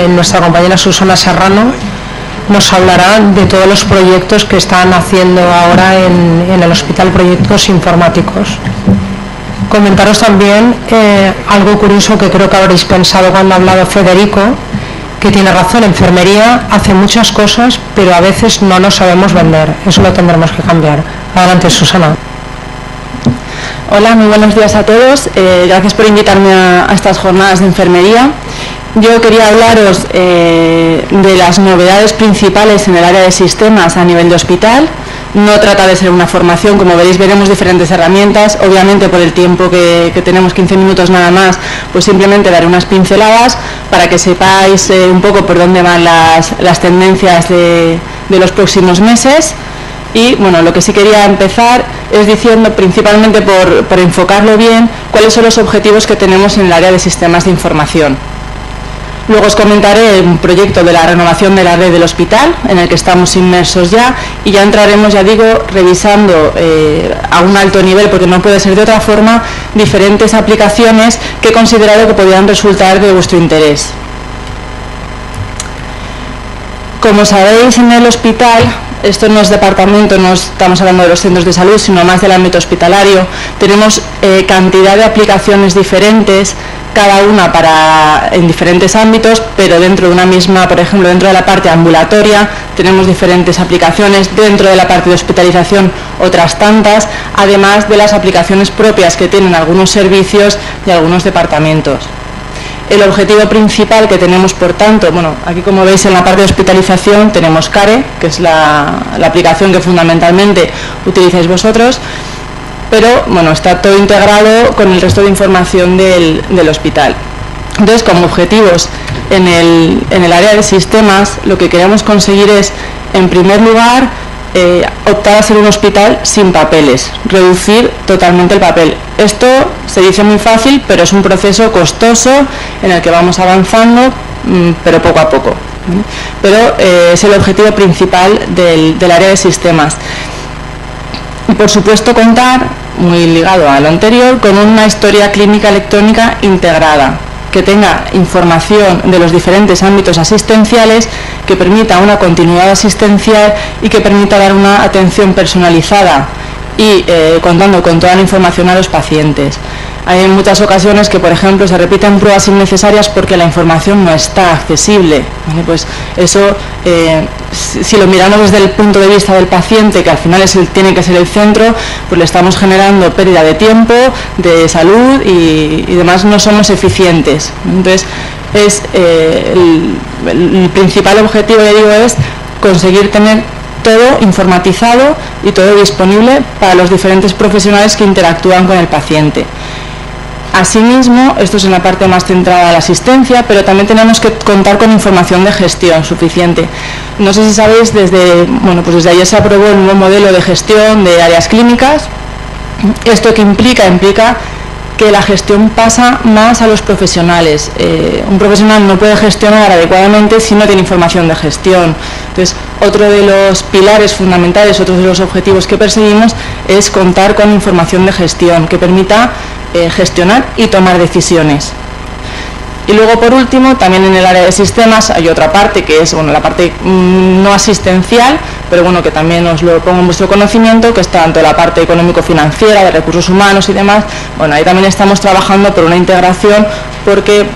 nuestra compañera Susana Serrano nos hablará de todos los proyectos que están haciendo ahora en el hospital, proyectos informáticos. Comentaros también algo curioso que creo que habréis pensado cuando ha hablado Federico, que tiene razón. Enfermería hace muchas cosas, pero a veces no lo sabemos vender. Eso lo tendremos que cambiar. Adelante, Susana. Hola, muy buenos días a todos. Gracias por invitarme a estas jornadas de enfermería. Yo quería hablaros de las novedades principales en el área de sistemas a nivel de hospital. No trata de ser una formación, como veréis, veremos diferentes herramientas. Obviamente, por el tiempo que tenemos, 15 minutos nada más, pues simplemente daré unas pinceladas para que sepáis un poco por dónde van las tendencias de los próximos meses. Y bueno, lo que sí quería empezar es diciendo, principalmente por enfocarlo bien, cuáles son los objetivos que tenemos en el área de sistemas de información. Luego os comentaré un proyecto de la renovación de la red del hospital, en el que estamos inmersos ya, y ya entraremos, ya digo, revisando a un alto nivel, porque no puede ser de otra forma, diferentes aplicaciones que he considerado que podrían resultar de vuestro interés. Como sabéis, en el hospital, esto no es departamento, no estamos hablando de los centros de salud, sino más del ámbito hospitalario, tenemos cantidad de aplicaciones diferentes, cada una en diferentes ámbitos, pero dentro de una misma, por ejemplo, dentro de la parte ambulatoria tenemos diferentes aplicaciones, dentro de la parte de hospitalización otras tantas, además de las aplicaciones propias que tienen algunos servicios de algunos departamentos. El objetivo principal que tenemos, por tanto, bueno, aquí como veis en la parte de hospitalización tenemos CARE, que es la aplicación que fundamentalmente utilizáis vosotros, pero bueno, está todo integrado con el resto de información del hospital. Entonces, como objetivos en el área de sistemas, lo que queremos conseguir es, en primer lugar, optar a ser un hospital sin papeles, reducir totalmente el papel. Esto se dice muy fácil, pero es un proceso costoso en el que vamos avanzando, pero poco a poco. Pero es el objetivo principal del área de sistemas. Y por supuesto contar, muy ligado a lo anterior, con una historia clínica electrónica integrada, que tenga información de los diferentes ámbitos asistenciales, que permita una continuidad asistencial y que permita dar una atención personalizada y contando con toda la información a los pacientes. Hay en muchas ocasiones que, por ejemplo, se repiten pruebas innecesarias porque la información no está accesible. ¿Vale? Pues eso, si lo miramos desde el punto de vista del paciente, que al final tiene que ser el centro, pues le estamos generando pérdida de tiempo, de salud y demás, no somos eficientes. Entonces, el principal objetivo, ya digo, es conseguir tener todo informatizado y todo disponible para los diferentes profesionales que interactúan con el paciente. Asimismo, esto es en la parte más centrada a la asistencia, pero también tenemos que contar con información de gestión suficiente. No sé si sabéis, desde ayer se aprobó el nuevo modelo de gestión de áreas clínicas. ¿Esto qué implica? Implica que la gestión pasa más a los profesionales. Un profesional no puede gestionar adecuadamente si no tiene información de gestión. Entonces, otro de los pilares fundamentales, otro de los objetivos que perseguimos es contar con información de gestión que permita gestionar y tomar decisiones. Y luego, por último, también en el área de sistemas hay otra parte que es la parte no asistencial, pero bueno, que también os lo pongo en vuestro conocimiento, que es tanto la parte económico-financiera, de recursos humanos y demás. Bueno, ahí también estamos trabajando por una integración porque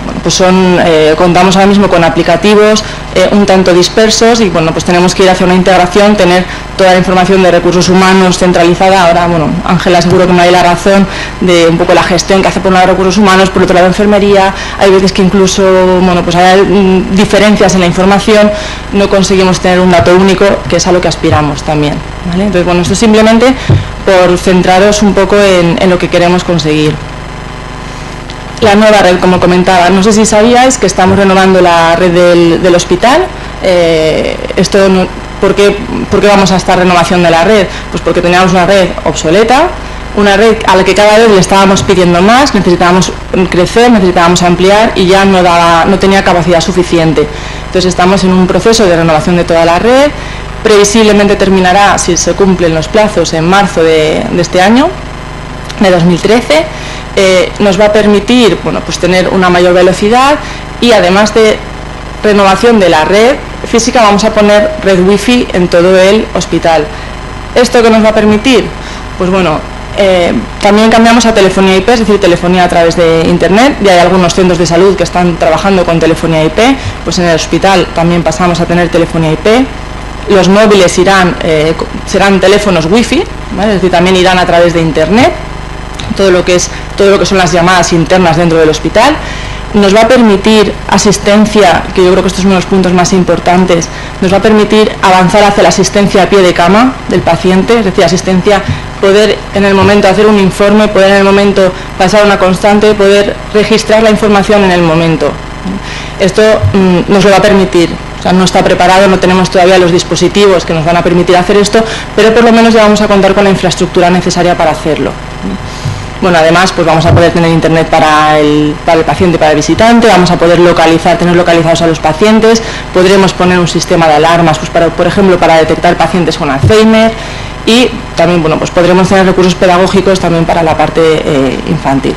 contamos ahora mismo con aplicativos un tanto dispersos y bueno, pues tenemos que ir hacia una integración, tener toda la información de recursos humanos centralizada. Ahora, bueno, Ángela seguro que me da la razón de un poco la gestión que hace por un lado recursos humanos, por otro lado enfermería. Hay veces que incluso, pues hay diferencias en la información, no conseguimos tener un dato único, que es a lo que aspiramos también, ¿vale? Entonces, bueno, esto simplemente por centraros un poco en lo que queremos conseguir. La nueva red, como comentaba, no sé si sabíais que estamos renovando la red del hospital. ¿Por qué vamos a esta renovación de la red? Pues porque teníamos una red obsoleta, una red a la que cada vez le estábamos pidiendo más, necesitábamos crecer, necesitábamos ampliar y ya no tenía capacidad suficiente. Entonces estamos en un proceso de renovación de toda la red. Previsiblemente terminará, si se cumplen los plazos, en marzo de este año, de 2013. Nos va a permitir pues tener una mayor velocidad y además de renovación de la red física, vamos a poner red wifi en todo el hospital. ¿Esto qué nos va a permitir? Pues bueno, también cambiamos a telefonía IP, es decir, telefonía a través de internet. Ya hay algunos centros de salud que están trabajando con telefonía IP, pues en el hospital también pasamos a tener telefonía IP. Los móviles serán teléfonos wifi, ¿vale? Es decir, también irán a través de internet, todo lo que son las llamadas internas dentro del hospital. Nos va a permitir asistencia, que yo creo que esto es uno de los puntos más importantes, nos va a permitir avanzar hacia la asistencia a pie de cama del paciente, es decir, asistencia, poder en el momento hacer un informe, poder en el momento pasar una constante, poder registrar la información en el momento. Esto nos lo va a permitir. O sea, no está preparado, no tenemos todavía los dispositivos que nos van a permitir hacer esto, pero por lo menos ya vamos a contar con la infraestructura necesaria para hacerlo. Bueno, además, pues vamos a poder tener internet para el paciente, para el visitante, vamos a poder tener localizados a los pacientes, podremos poner un sistema de alarmas, pues por ejemplo, para detectar pacientes con Alzheimer, y también, bueno, pues podremos tener recursos pedagógicos también para la parte infantil.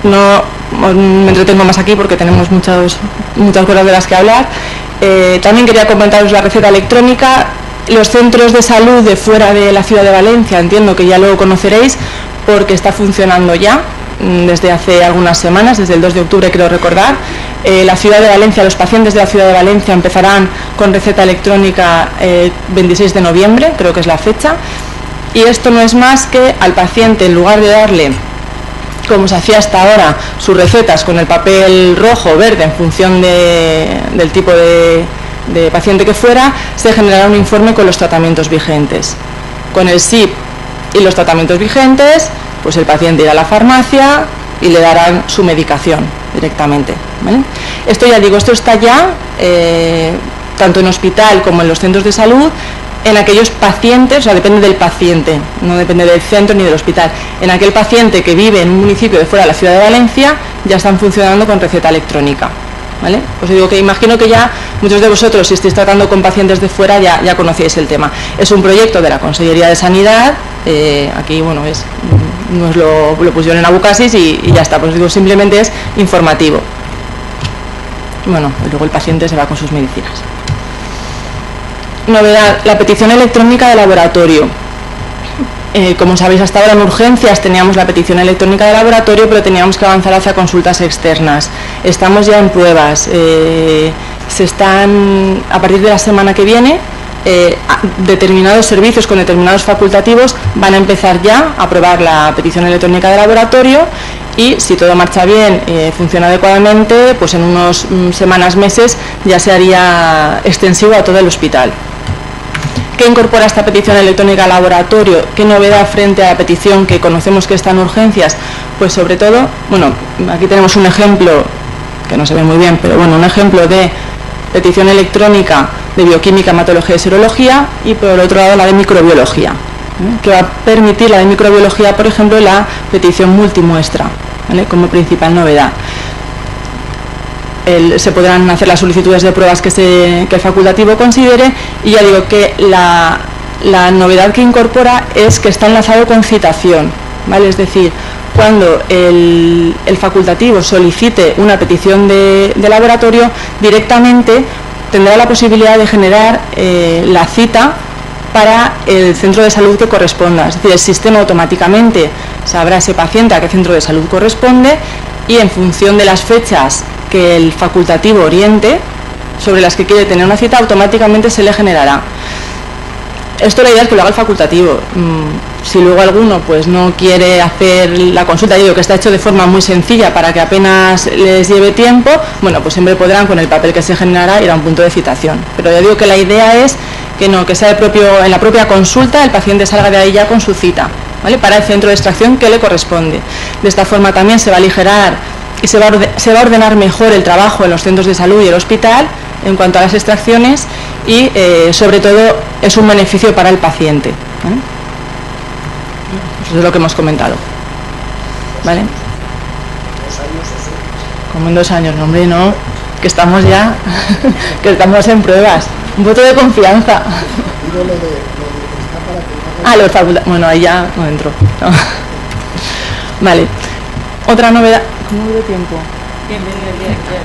No me entretengo más aquí porque tenemos muchas cosas de las que hablar. También quería comentaros la receta electrónica. Los centros de salud de fuera de la ciudad de Valencia, entiendo que ya lo conoceréis porque está funcionando ya desde hace algunas semanas, desde el 2 de octubre creo recordar. La ciudad de Valencia, los pacientes de la ciudad de Valencia empezarán con receta electrónica 26 de noviembre, creo que es la fecha. Y esto no es más que al paciente, en lugar de darle, como se hacía hasta ahora, sus recetas con el papel rojo o verde en función del tipo de paciente que fuera, se generará un informe con los tratamientos vigentes. Con el SIP y los tratamientos vigentes, pues el paciente irá a la farmacia y le darán su medicación directamente, ¿vale? Esto ya digo, esto está ya, tanto en hospital como en los centros de salud, en aquellos pacientes, o sea, depende del paciente, no depende del centro ni del hospital. En aquel paciente que vive en un municipio de fuera de la ciudad de Valencia, ya están funcionando con receta electrónica, ¿vale? Os digo que imagino que ya muchos de vosotros, si estáis tratando con pacientes de fuera, ya conocéis el tema. Es un proyecto de la Consellería de Sanidad, aquí, bueno, nos lo pusieron en Abucasis y ya está, pues digo, simplemente es informativo. Bueno, y luego el paciente se va con sus medicinas. Novedad, la petición electrónica de laboratorio. Como sabéis, hasta ahora en urgencias teníamos la petición electrónica de laboratorio, pero teníamos que avanzar hacia consultas externas. Estamos ya en pruebas. A partir de la semana que viene, determinados servicios con determinados facultativos van a empezar ya a probar la petición electrónica de laboratorio y si todo marcha bien, funciona adecuadamente, pues en unas semanas, meses ya se haría extensivo a todo el hospital. ¿Qué incorpora esta petición electrónica al laboratorio? ¿Qué novedad frente a la petición que conocemos que está en urgencias? Pues sobre todo, bueno, aquí tenemos un ejemplo, que no se ve muy bien, pero bueno, un ejemplo de petición electrónica de bioquímica, hematología y serología, y por el otro lado la de microbiología, que va a permitir la de microbiología, por ejemplo, la petición multimuestra, ¿vale? Como principal novedad. Se podrán hacer las solicitudes de pruebas que el facultativo considere, y ya digo que la novedad que incorpora es que está enlazado con citación, ¿vale? Es decir, cuando el facultativo solicite una petición de laboratorio, directamente tendrá la posibilidad de generar la cita para el centro de salud que corresponda. Es decir, el sistema automáticamente sabrá ese paciente a qué centro de salud corresponde y en función de las fechas que el facultativo oriente sobre las que quiere tener una cita, automáticamente se le generará. Esto la idea es que lo haga el facultativo. Si luego alguno pues no quiere hacer la consulta, digo que está hecho de forma muy sencilla para que apenas les lleve tiempo, bueno, pues siempre podrán con el papel que se generará ir a un punto de citación. Pero ya digo que la idea es que no, que sea en la propia consulta el paciente salga de ahí ya con su cita, ¿vale? Para el centro de extracción que le corresponde. De esta forma también se va a aligerar y se va a ordenar mejor el trabajo en los centros de salud y el hospital en cuanto a las extracciones y sobre todo es un beneficio para el paciente, ¿vale? Eso es lo que hemos comentado, ¿vale? Como en 2 años, no, hombre, no, que estamos ya, que estamos en pruebas. Un voto de confianza. Los facultativos, bueno, ahí ya no entro. No. Vale. Otra novedad. ¿Cómo de tiempo?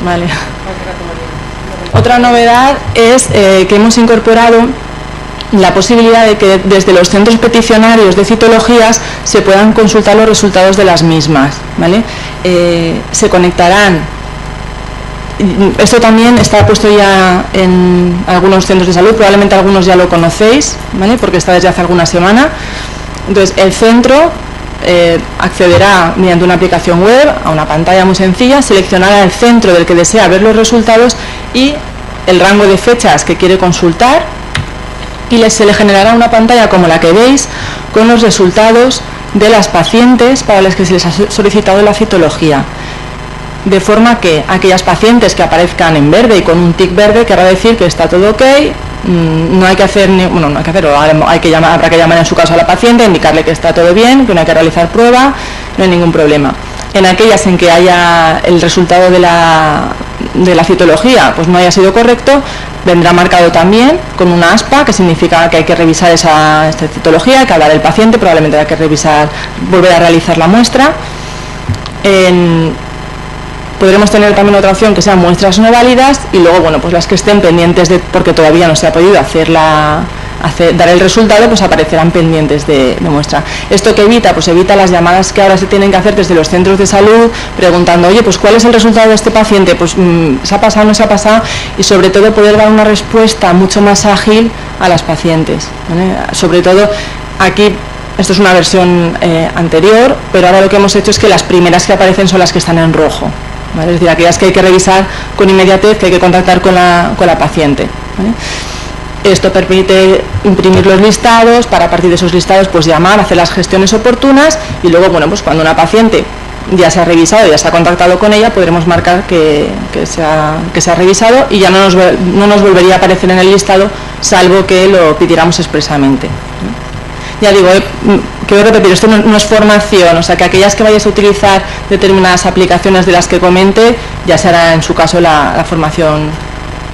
Vale. Otra novedad es que hemos incorporado la posibilidad de que desde los centros peticionarios de citologías se puedan consultar los resultados de las mismas, ¿vale? Se conectarán. Esto también está puesto ya en algunos centros de salud, probablemente algunos ya lo conocéis, ¿vale? Porque está desde hace alguna semana. Entonces, el centro accederá mediante una aplicación web a una pantalla muy sencilla, seleccionará el centro del que desea ver los resultados y el rango de fechas que quiere consultar, y se le generará una pantalla como la que veis con los resultados de las pacientes para las que se les ha solicitado la citología. De forma que aquellas pacientes que aparezcan en verde y con un tic verde querrá decir que está todo ok, no hay que hacer, habrá que llamar en su caso a la paciente, indicarle que está todo bien, que no hay que realizar prueba, no hay ningún problema. En aquellas en que haya el resultado de la citología pues no haya sido correcto, vendrá marcado también con una aspa, que significa que hay que revisar esta citología, hay que hablar del paciente, probablemente hay que volver a realizar la muestra. Podremos tener también otra opción que sean muestras no válidas, y luego, bueno, pues las que estén pendientes porque todavía no se ha podido dar el resultado, pues aparecerán pendientes de muestra. ¿Esto qué evita? Pues evita las llamadas que ahora se tienen que hacer desde los centros de salud preguntando, oye, pues ¿cuál es el resultado de este paciente? Pues ¿se ha pasado, no se ha pasado? Y sobre todo poder dar una respuesta mucho más ágil a las pacientes, ¿vale? Sobre todo aquí, esto es una versión anterior, pero ahora lo que hemos hecho es que las primeras que aparecen son las que están en rojo, ¿vale? Es decir, aquellas que hay que revisar con inmediatez, que hay que contactar con la paciente, ¿vale? Esto permite imprimir los listados, para a partir de esos listados pues llamar, hacer las gestiones oportunas, y luego, bueno, pues cuando una paciente ya se ha revisado, ya se ha contactado con ella, podremos marcar que se ha revisado, y ya no nos volvería a aparecer en el listado, salvo que lo pidiéramos expresamente. Ya digo, quiero repetir, esto no es formación, o sea que aquellas que vayáis a utilizar determinadas aplicaciones de las que comente, ya será en su caso la formación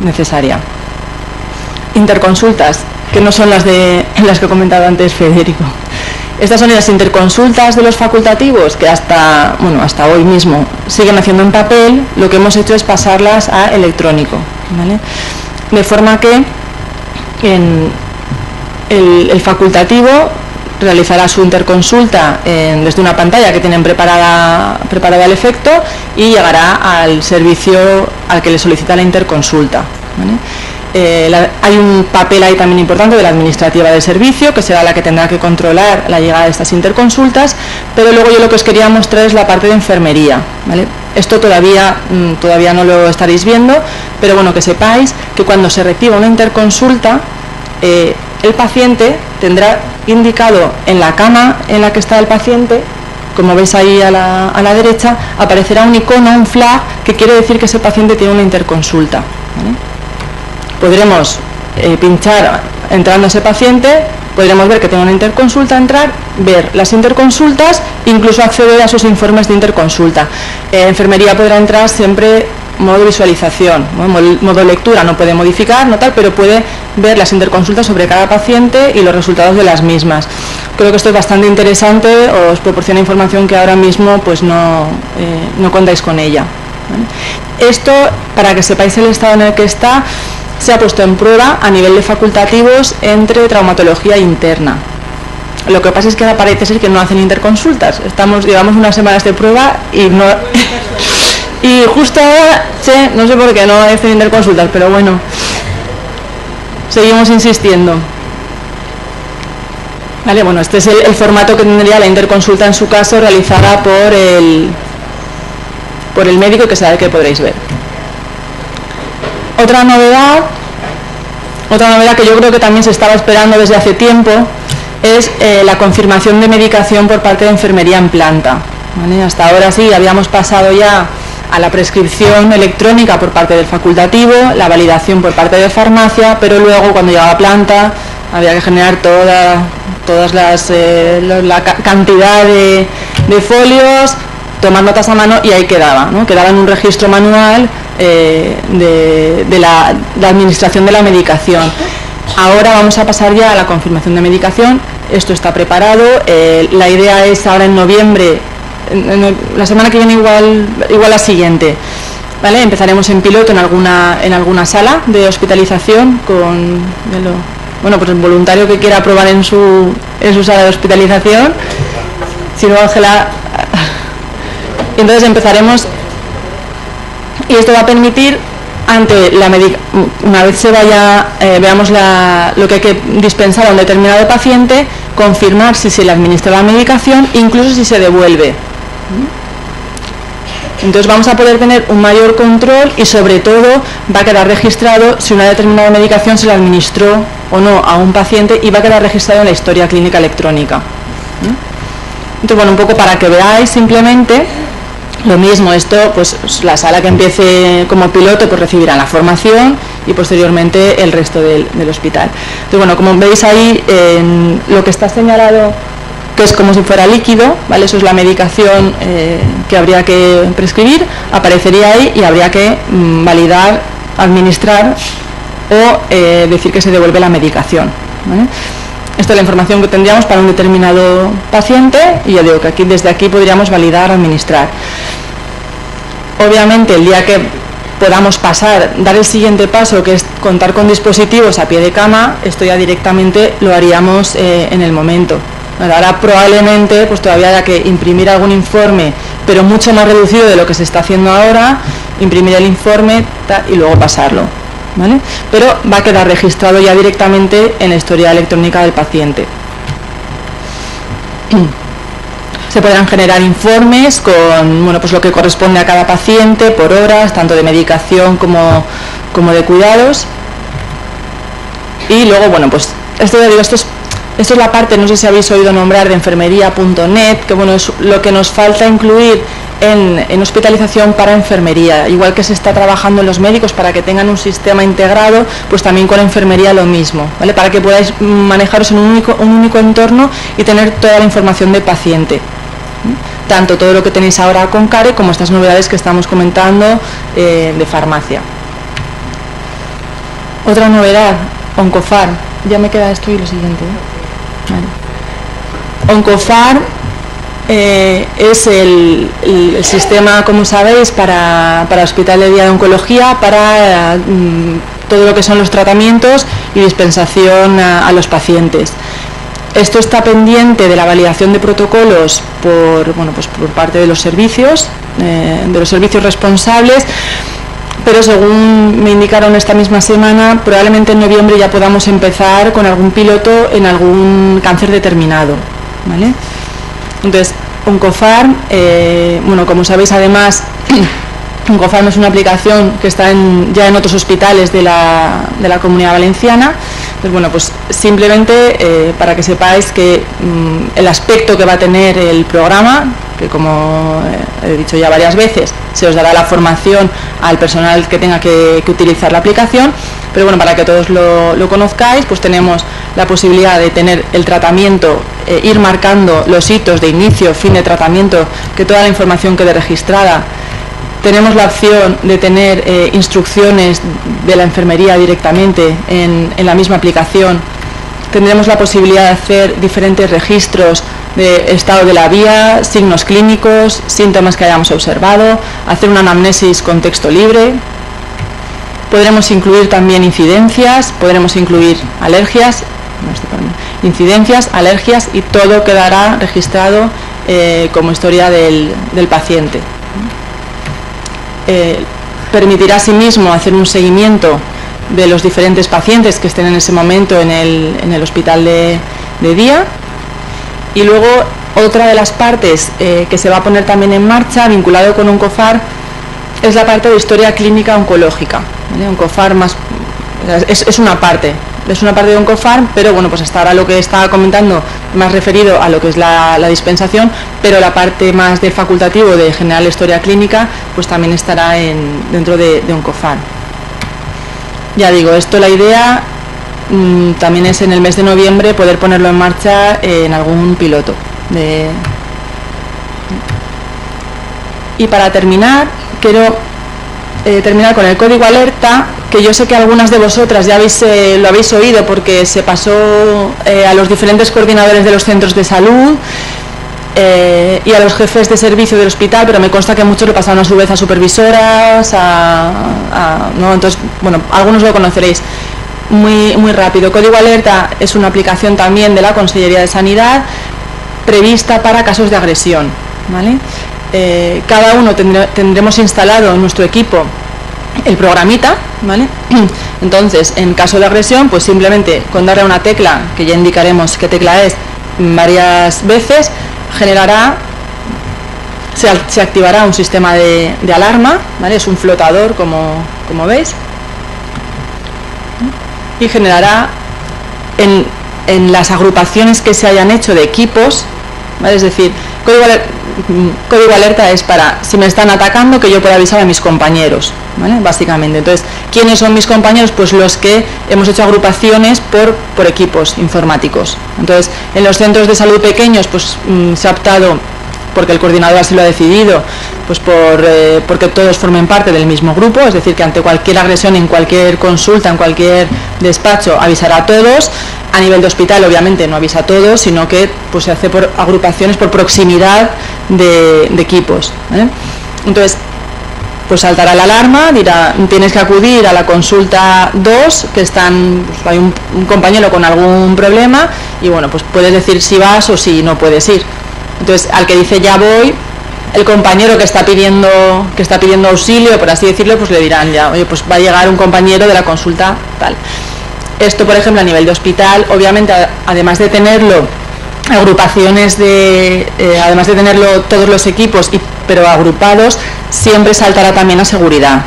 necesaria. Interconsultas, que no son las que he comentado antes Federico. Estas son las interconsultas de los facultativos que hasta hoy mismo siguen haciendo en papel. Lo que hemos hecho es pasarlas a electrónico, ¿vale? De forma que el facultativo realizará su interconsulta desde una pantalla que tienen preparada al efecto, y llegará al servicio al que le solicita la interconsulta, ¿vale? Hay un papel ahí también importante de la administrativa del servicio, que será la que tendrá que controlar la llegada de estas interconsultas, pero luego yo lo que os quería mostrar es la parte de enfermería, ¿vale? Esto todavía no lo estaréis viendo, pero bueno, que sepáis que cuando se reciba una interconsulta, el paciente tendrá indicado en la cama en la que está el paciente, como veis ahí a la derecha, aparecerá un icono, un flag, que quiere decir que ese paciente tiene una interconsulta, ¿vale? Podremos pinchar entrando a ese paciente, podremos ver que tiene una interconsulta, entrar, ver las interconsultas, incluso acceder a sus informes de interconsulta. Enfermería podrá entrar siempre modo visualización, ¿no? Modo lectura no puede modificar, no tal, pero puede ver las interconsultas sobre cada paciente y los resultados de las mismas. Creo que esto es bastante interesante, os proporciona información que ahora mismo pues no contáis con ella, ¿vale? Esto, para que sepáis el estado en el que está, se ha puesto en prueba a nivel de facultativos entre traumatología interna. Lo que pasa es que parece ser que no hacen interconsultas. Llevamos unas semanas de prueba y no... Y justo ahora, no sé por qué no hacen interconsultas, pero bueno, seguimos insistiendo. Vale, bueno, este es el formato que tendría la interconsulta en su caso, realizada por el médico, que será el que podréis ver. Otra novedad que yo creo que también se estaba esperando desde hace tiempo es la confirmación de medicación por parte de enfermería en planta, ¿vale? Hasta ahora sí, habíamos pasado ya a la prescripción electrónica por parte del facultativo, la validación por parte de farmacia, pero luego cuando llegaba a planta había que generar la cantidad de folios, tomar notas a mano, y ahí quedaba, ¿no? Quedaba en un registro manual de la administración de la medicación. Ahora vamos a pasar ya a la confirmación de medicación. Esto está preparado. La idea es ahora en noviembre la semana que viene igual la siguiente, ¿vale? Empezaremos en piloto en alguna sala de hospitalización con pues el voluntario que quiera probar en su sala de hospitalización. Si no, Ángela. Entonces empezaremos, y esto va a permitir, una vez se vaya, veamos lo que hay que dispensar a un determinado paciente, confirmar si se le administra la medicación, incluso si se devuelve. Entonces vamos a poder tener un mayor control y sobre todo va a quedar registrado si una determinada medicación se le administró o no a un paciente, y va a quedar registrado en la historia clínica electrónica. Entonces, bueno, un poco para que veáis simplemente. Lo mismo, esto, pues la sala que empiece como piloto pues recibirá la formación y posteriormente el resto del hospital. Entonces, bueno, como veis ahí, lo que está señalado, que es como si fuera líquido, ¿vale? Eso es la medicación que habría que prescribir, aparecería ahí y habría que validar, administrar o decir que se devuelve la medicación, ¿vale? Esta es la información que tendríamos para un determinado paciente, y ya digo que desde aquí podríamos validar, administrar. Obviamente, el día que podamos dar el siguiente paso, que es contar con dispositivos a pie de cama, esto ya directamente lo haríamos en el momento. Ahora probablemente pues todavía haya que imprimir algún informe, pero mucho más reducido de lo que se está haciendo ahora, imprimir el informe y luego pasarlo, ¿vale? Pero va a quedar registrado ya directamente en la historia electrónica del paciente. Se podrán generar informes con pues lo que corresponde a cada paciente por horas, tanto de medicación como de cuidados. Y luego, pues esto es la parte, no sé si habéis oído nombrar, de enfermería.net, que es lo que nos falta incluir en hospitalización para enfermería. Igual que se está trabajando en los médicos para que tengan un sistema integrado, pues también con enfermería lo mismo, ¿vale? Para que podáis manejaros en un único entorno y tener toda la información del paciente. Tanto todo lo que tenéis ahora con CARE como estas novedades que estamos comentando de farmacia. Otra novedad, Oncofar. Ya me queda esto y lo siguiente, Vale. Oncofar es el sistema, como sabéis, para hospital de día de oncología, para todo lo que son los tratamientos y dispensación a los pacientes. Esto está pendiente de la validación de protocolos por parte de los servicios responsables, pero según me indicaron esta misma semana, probablemente en noviembre ya podamos empezar con algún piloto en algún cáncer determinado, ¿vale? Entonces, Oncofarm, como sabéis, además, Oncofarm es una aplicación que está ya en otros hospitales de la Comunidad Valenciana. Entonces, pues simplemente para que sepáis que el aspecto que va a tener el programa, que como he dicho ya varias veces, se os dará la formación al personal que tenga que utilizar la aplicación, pero para que todos lo conozcáis, pues tenemos la posibilidad de tener el tratamiento, ir marcando los hitos de inicio, fin de tratamiento, que toda la información quede registrada. Tenemos la opción de tener instrucciones de la enfermería directamente en la misma aplicación. Tendremos la posibilidad de hacer diferentes registros de estado de la vía, signos clínicos, síntomas que hayamos observado, hacer una anamnesis con texto libre. Podremos incluir también incidencias, podremos incluir alergias, incidencias, alergias, y todo quedará registrado como historia del paciente. Permitirá asimismo hacer un seguimiento de los diferentes pacientes que estén en ese momento en el hospital de día. Y luego otra de las partes que se va a poner también en marcha, vinculado con Oncofar, es la parte de historia clínica oncológica, ¿vale? Oncofar es una parte de Oncofar, pero pues hasta ahora lo que estaba comentando más referido a lo que es la dispensación, pero la parte más del facultativo de general historia clínica pues también estará dentro de Oncofar. Ya digo, esto, la idea también es en el mes de noviembre poder ponerlo en marcha en algún piloto. Y para terminar, quiero terminar con el código alerta, que yo sé que algunas de vosotras ya lo habéis oído porque se pasó a los diferentes coordinadores de los centros de salud. y a los jefes de servicio del hospital, pero me consta que muchos lo pasaron a su vez a supervisoras, ¿no? Entonces, bueno, algunos lo conoceréis. Muy rápido. Código Alerta es una aplicación también de la Consellería de Sanidad prevista para casos de agresión, ¿vale? Cada uno tendremos instalado en nuestro equipo el programita, ¿vale? Entonces, en caso de agresión, pues simplemente con darle a una tecla, que ya indicaremos qué tecla es, varias veces, se activará un sistema de alarma, ¿vale? Es un flotador, como veis, y generará en las agrupaciones que se hayan hecho de equipos, ¿vale? Es decir, código alerta es para, si me están atacando, que yo pueda avisar a mis compañeros, ¿vale? Básicamente. Entonces, ¿quiénes son mis compañeros? Pues los que hemos hecho agrupaciones por equipos informáticos. Entonces, en los centros de salud pequeños, pues se ha optado, porque el coordinador así lo ha decidido, pues porque todos formen parte del mismo grupo, es decir, que ante cualquier agresión, en cualquier consulta, en cualquier despacho, avisará a todos. A nivel de hospital, obviamente, no avisa a todos, sino que pues se hace por agrupaciones, por proximidad de equipos, ¿eh? Entonces, pues saltará la alarma, dirá, tienes que acudir a la consulta 2, que pues hay un compañero con algún problema, y bueno, pues puedes decir si vas o si no puedes ir. Entonces, al que dice ya voy, el compañero que está pidiendo auxilio, por así decirlo, pues le dirán ya, oye, pues va a llegar un compañero de la consulta tal. Esto, por ejemplo, a nivel de hospital, obviamente, además de tenerlo agrupaciones además de tenerlo todos los equipos, pero agrupados, siempre saltará también a seguridad,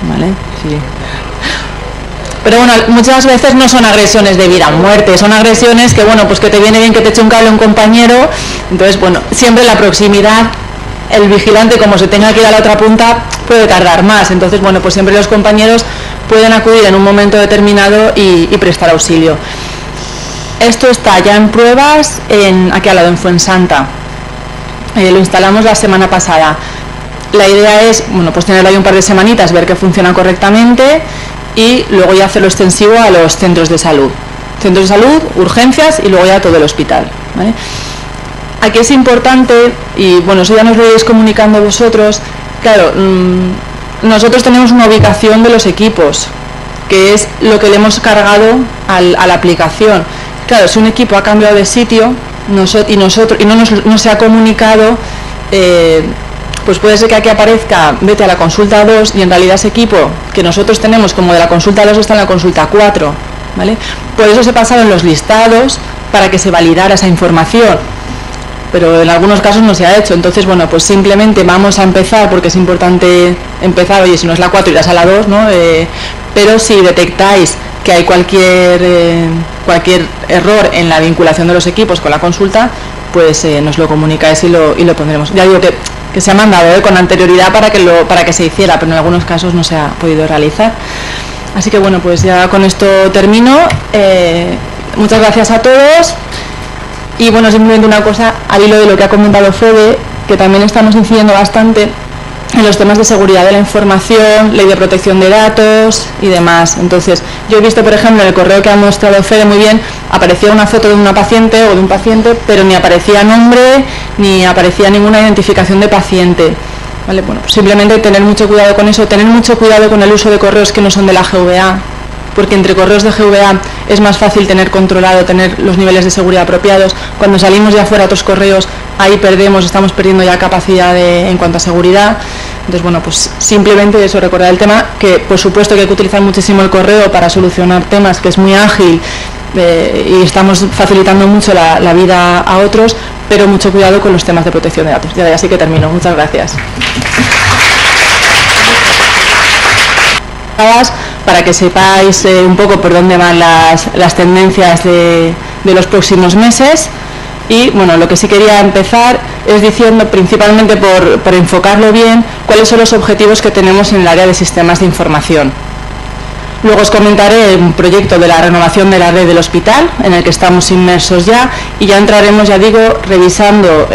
¿vale? Sí. Pero bueno, muchas veces no son agresiones de vida o muerte, son agresiones que, bueno, pues que te viene bien que te eche un cable un compañero. Entonces, bueno, siempre la proximidad, el vigilante, como se tenga que ir a la otra punta, puede tardar más. Entonces, bueno, pues siempre los compañeros pueden acudir en un momento determinado y prestar auxilio. Esto está ya en pruebas aquí al lado, en Fuensanta. Lo instalamos la semana pasada. La idea es, bueno, pues tenerlo ahí un par de semanitas, ver que funciona correctamente y luego ya hacerlo extensivo a los centros de salud. Centros de salud, urgencias y luego ya todo el hospital, ¿vale? Aquí es importante, y bueno, eso ya nos lo iréis comunicando vosotros, claro, nosotros tenemos una ubicación de los equipos, que es lo que le hemos cargado a la aplicación. Claro, si un equipo ha cambiado de sitio y no se ha comunicado, pues puede ser que aquí aparezca vete a la consulta 2 y en realidad ese equipo que nosotros tenemos como de la consulta 2 está en la consulta 4, ¿vale? Por eso se pasaron los listados para que se validara esa información, pero en algunos casos no se ha hecho. Entonces, bueno, pues simplemente vamos a empezar, porque es importante empezar, oye, si no es la 4 irás a la 2, ¿no? Pero si detectáis que hay cualquier error en la vinculación de los equipos con la consulta, pues nos lo comunicáis y lo pondremos. Ya digo que se ha mandado con anterioridad para que se hiciera, pero en algunos casos no se ha podido realizar. Así que bueno, pues ya con esto termino. Muchas gracias a todos. Y bueno, simplemente una cosa al hilo de lo que ha comentado Fede, que también estamos incidiendo bastante en los temas de seguridad de la información, ley de protección de datos y demás. Entonces, yo he visto, por ejemplo, en el correo que ha mostrado Fede muy bien, aparecía una foto de una paciente o de un paciente, pero ni aparecía nombre, ni aparecía ninguna identificación de paciente. ¿Vale? Bueno, pues simplemente tener mucho cuidado con eso, tener mucho cuidado con el uso de correos que no son de la GVA, porque entre correos de GVA es más fácil tener los niveles de seguridad apropiados. Cuando salimos ya fuera a otros correos, ahí estamos perdiendo ya capacidad en cuanto a seguridad. Entonces, bueno, pues simplemente eso, recordar el tema, que por supuesto que hay que utilizar muchísimo el correo para solucionar temas, que es muy ágil y estamos facilitando mucho la vida a otros, pero mucho cuidado con los temas de protección de datos. Ya así que termino. Muchas gracias. Para que sepáis un poco por dónde van las tendencias de los próximos meses. Y bueno, lo que sí quería empezar es diciendo, principalmente por enfocarlo bien, cuáles son los objetivos que tenemos en el área de sistemas de información. Luego os comentaré un proyecto de la renovación de la red del hospital, en el que estamos inmersos ya, y ya entraremos, ya digo, revisando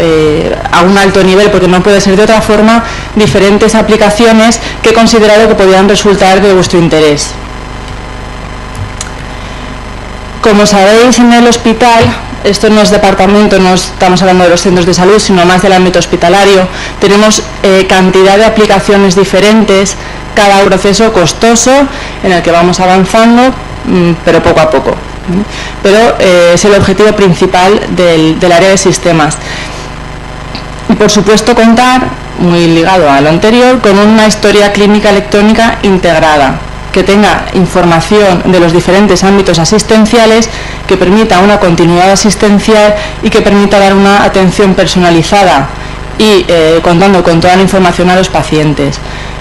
a un alto nivel, porque no puede ser de otra forma, diferentes aplicaciones que he considerado que podrían resultar de vuestro interés. Como sabéis, en el hospital esto no es departamento, no estamos hablando de los centros de salud, sino más del ámbito hospitalario. Tenemos cantidad de aplicaciones diferentes, cada proceso costoso en el que vamos avanzando, pero poco a poco. Pero es el objetivo principal del área de sistemas. Y por supuesto contar, muy ligado a lo anterior, con una historia clínica electrónica integrada, que tenga información de los diferentes ámbitos asistenciales, que permita una continuidad asistencial y que permita dar una atención personalizada y contando con toda la información a los pacientes.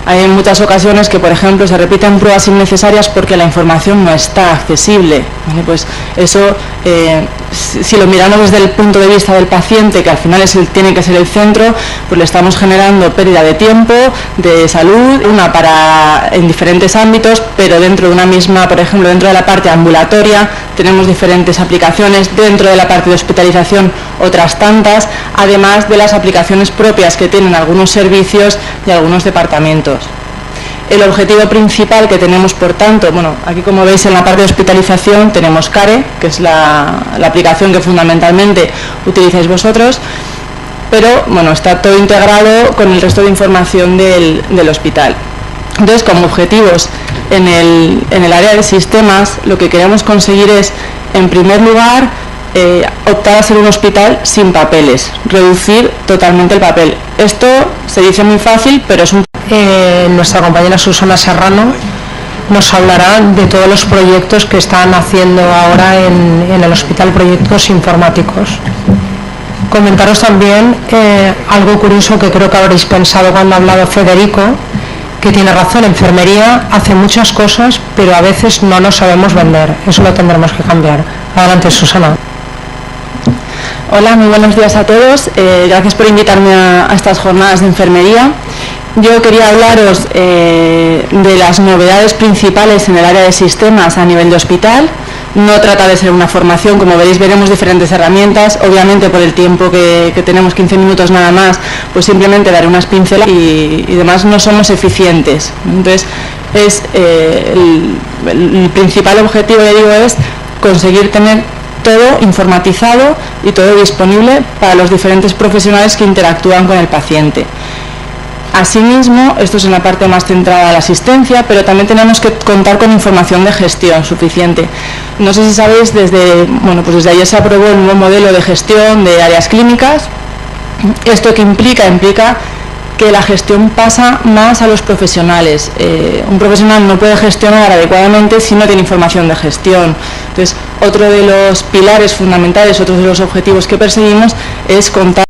Hay en muchas ocasiones que, por ejemplo, se repiten pruebas innecesarias porque la información no está accesible. ¿Vale? Pues eso, si lo miramos desde el punto de vista del paciente, que al final tiene que ser el centro, pues le estamos generando pérdida de tiempo, de salud, en diferentes ámbitos, pero dentro de una misma, por ejemplo, dentro de la parte ambulatoria, tenemos diferentes aplicaciones, dentro de la parte de hospitalización otras tantas, además de las aplicaciones propias que tienen algunos servicios y algunos departamentos. El objetivo principal que tenemos, por tanto, bueno, aquí como veis en la parte de hospitalización tenemos CARE, que es la aplicación que fundamentalmente utilizáis vosotros, pero bueno, está todo integrado con el resto de información del hospital. Entonces, como objetivos en el área de sistemas, lo que queremos conseguir es, en primer lugar, optar a ser un hospital sin papeles, reducir totalmente el papel. Esto se dice muy fácil, pero es un... Nuestra compañera Susana Serrano nos hablará de todos los proyectos que están haciendo ahora en el hospital, proyectos informáticos. Comentaros también algo curioso que creo que habréis pensado cuando ha hablado Federico, que tiene razón, enfermería hace muchas cosas, pero a veces no nos sabemos vender. Eso lo tendremos que cambiar. Adelante, Susana. Hola, muy buenos días a todos. Gracias por invitarme a estas jornadas de enfermería. Yo quería hablaros de las novedades principales en el área de sistemas a nivel de hospital. No trata de ser una formación, como veréis veremos diferentes herramientas. Obviamente por el tiempo que tenemos, 15 minutos nada más, pues simplemente daré unas pinceladas y demás no somos eficientes. Entonces el principal objetivo, ya digo, es conseguir tener todo informatizado y todo disponible para los diferentes profesionales que interactúan con el paciente. Asimismo, esto es en la parte más centrada a la asistencia, pero también tenemos que contar con información de gestión suficiente. No sé si sabéis, desde ayer se aprobó el nuevo modelo de gestión de áreas clínicas. ¿Esto qué implica? Implica que la gestión pasa más a los profesionales. Un profesional no puede gestionar adecuadamente si no tiene información de gestión. Entonces, otro de los pilares fundamentales, otro de los objetivos que perseguimos es contar